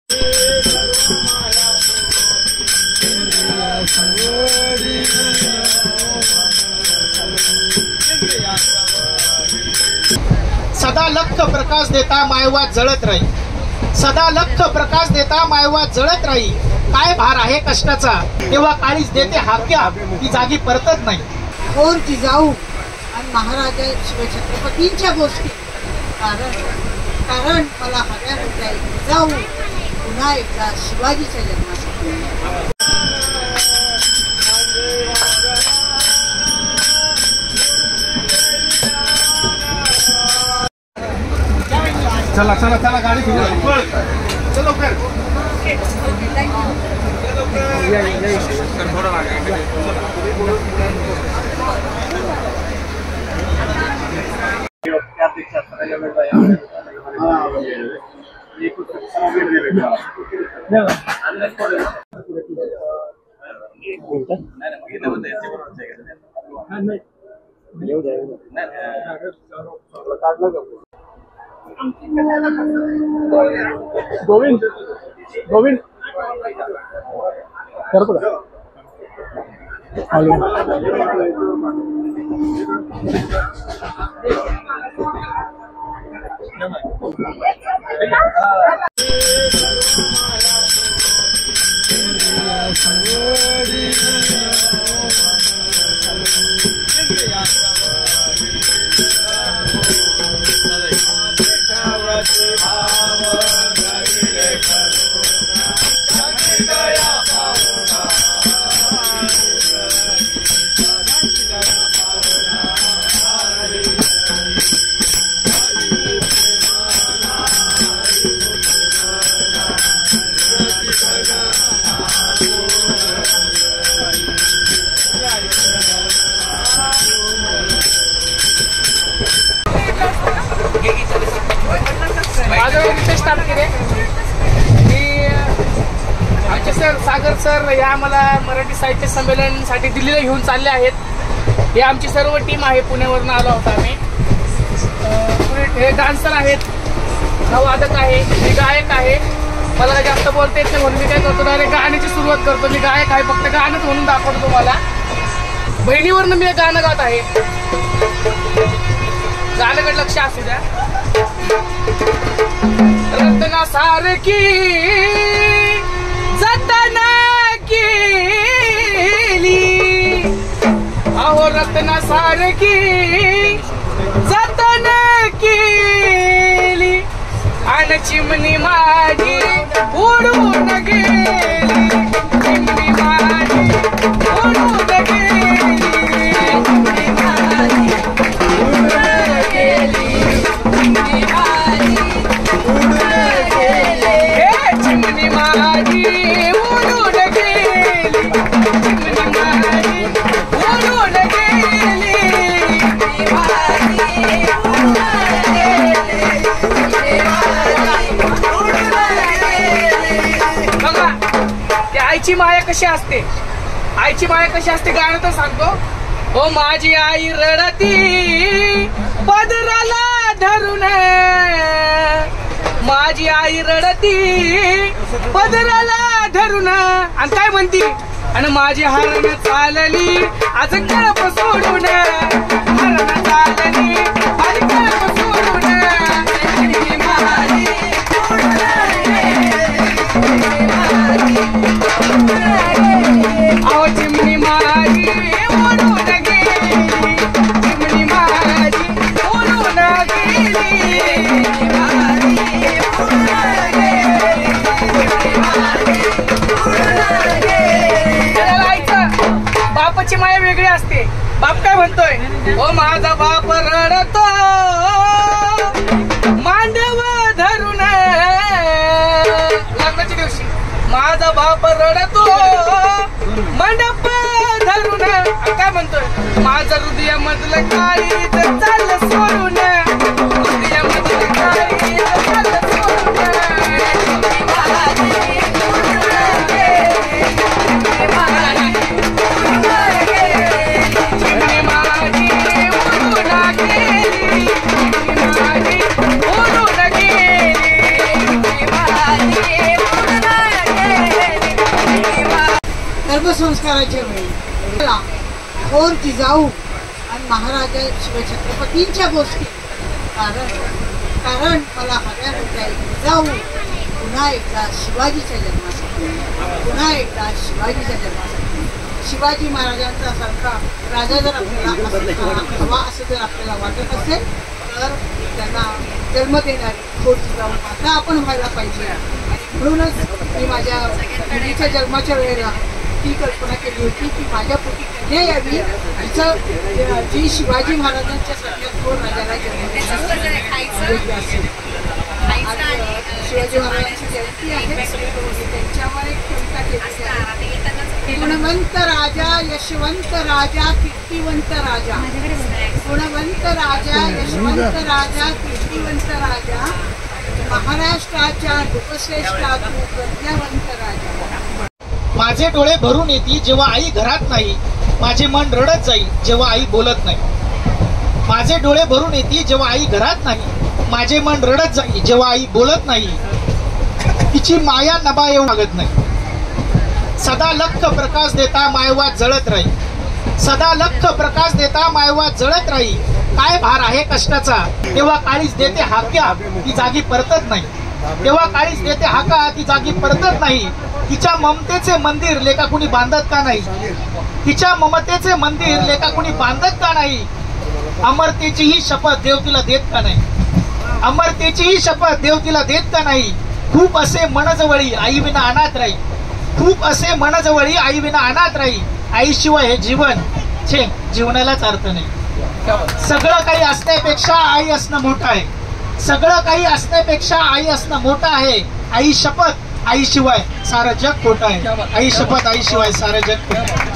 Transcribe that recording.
सदा लख प्रकाश देता मायवा जळत राही, सदा लख प्रकाश देता मायवा जळत राही. काय भार आहे कष्टाचा, तेव्हा काळीच देते हाक्या, ती जागी परतत नाही. कोण ती जाऊ आणि महाराजा शिवछत्रपतींच्या गोष्टी, कारण मला हव्या होत्या जाऊ पुन्हा एकदा शिवाजीच्या जन्मासाठी. चला चला चला गाडी घेऊन चलो कर थोड़ा गोविंद गोविंद कर पड़ा आमचे सर सागर सर या आम्हाला मराठी साहित्य संमेलनासाठी दिल्लीला घेऊन चालले आहेत. हे आमची सर्व टीम आहे, पुण्यावरून आलो होता आम्ही. हे डान्सर आहेत, नववादक आहे, मी गायक आहे. मला काय जास्त बोलता येत नाही म्हणून मी काय करतो डायरेक्ट गाण्याची सुरुवात करतो. मी गायक आहे, फक्त गाणंच म्हणून दाखवतो तुम्हाला. बहिणीवरनं मी गाणं गात आहे, गाण्याकडे लक्ष असू द्या. रत्ना सारखी जतन केली, अहो रत्ना सारखी जतन केली, आणि चिमणी माझी उडून गेली, चिमणी माझी उडून गेली, चिमणी माझी उडून गेली, चिमणी माझी उडून गेली, चिमणी माझी उडून गेली, चिमणी माझी उडून गेली, चिमणी माझी उडून गेली. बघा ती आईची माया कशी असते, आईची माया कशी असते गाणं तर सांगतो. ओ माझी आई रडती पदराला धरून, माझी आई रडती पदराला धरून, आणि काय म्हणती, आणि माझी हरण चालली आज कळप सोडून, हरण चालली आज कळप सोडून, चिमणी माझी उडून गेली, अहो चिमणी माझी उडून गेली, चिमणी माझी उडून गेली, चिमणी माझी उडून गेली, चिमणी माझी उडून गेली. त्याला ऐका, बापाची माया वेगळी असते. बाप काय म्हणतोय, ओ माझा बाप रडतो मांडव धरून, लग्नाच्या दिवशी माझा बाप रडतो मंडप धरून, काय म्हणतोय, माझं हृदय मधलं काळी चाललं सोडून, हृदय मधलं काळी चाललं सोडून, चिमणी माझी उडून गेली, चिमणी माझी उडून गेली, चिमणी माझी उडून गेली, चिमणी माझी उडून गेली, चिमणी माझी अंत्यसंस्काराच्या वेळी थोर जिजाऊ आणि महाराजा शिवछत्रपतींच्या गोष्टी कारण मला हव्या होत्या जिजाऊ पुन्हा एकदा शिवाजीच्या जन्मासाठी, पुन्हा एकदा शिवाजीच्या जन्मासाठी. शिवाजी महाराजांचा सारखा राजा जर आपल्याला हवा असं जर आपल्याला वाटत असेल तर त्यांना जन्म देणारी थोर जिजाऊ माता आपण व्हायला पाहिजे. आणि म्हणूनच मी माझ्या मुलीच्या जन्माच्या वेळेला ती कल्पना केली होती की माझ्या पोटी कन्या यावी, तिचं जी शिवाजी महाराजांच्या सगळ्यात थोर राजाला जन्म असेल. शिवाजी महाराजांची जयंती आहे, त्यांच्यावर एक कविता केली आहे. गुणवंत राजा, यशवंत राजा, कीर्तिवंत राजा. गुणवंत राजा, यशवंत राजा, कीर्तिवंत राजा, महाराष्ट्राच्या लोकश्रेष्ठा तू प्रज्ञावंत राजा. माझे डोळे भरून येतील जेव्हा आई घरात नाही, माझे मन रडत जाईल जेव्हा आई बोलत नाही. माझे डोळे भरून येतील जेव्हा आई घरात नाही, माझे मन रडत जाईल जेव्हा आई बोलत नाही. तिची माया नभा येऊ लागत नाही. सदा लख प्रकाश देता मायवा जळत राही. सदा लख प्रकाश देता मायवा जळत राही. काय भार आहे कष्टाचा, तेव्हा काळीच देते हाक्या, ती जागी परतत नाही. तेव्हा काळीच देते हाका, ती जागी परतत नाही. तिच्या ममतेचे मंदिर लेका कुणी बांधत का नाही. तिच्या ममतेचे मंदिर लेका कुणी बांधत का नाही. अमरतेचीही शपथ देव तिला देत का नाही. अमरतेचीही शपथ देव तिला देत का नाही. खूप असे मनजवळी आई विना अनाथ राही. खूप असे मनजवळी आई विना अनाथ राही. आईशिवाय हे जीवन छे, जीवनालाच अर्थ नाही. सगळं काही असण्यापेक्षा आई असणं मोठं आहे. सगळं काही असण्यापेक्षा आई असणं मोठं आहे. आई शपथ, आईशिवाय सारं जग खोटं आहे. आई शपथ, आईशिवाय सारं जग खोटं आहे.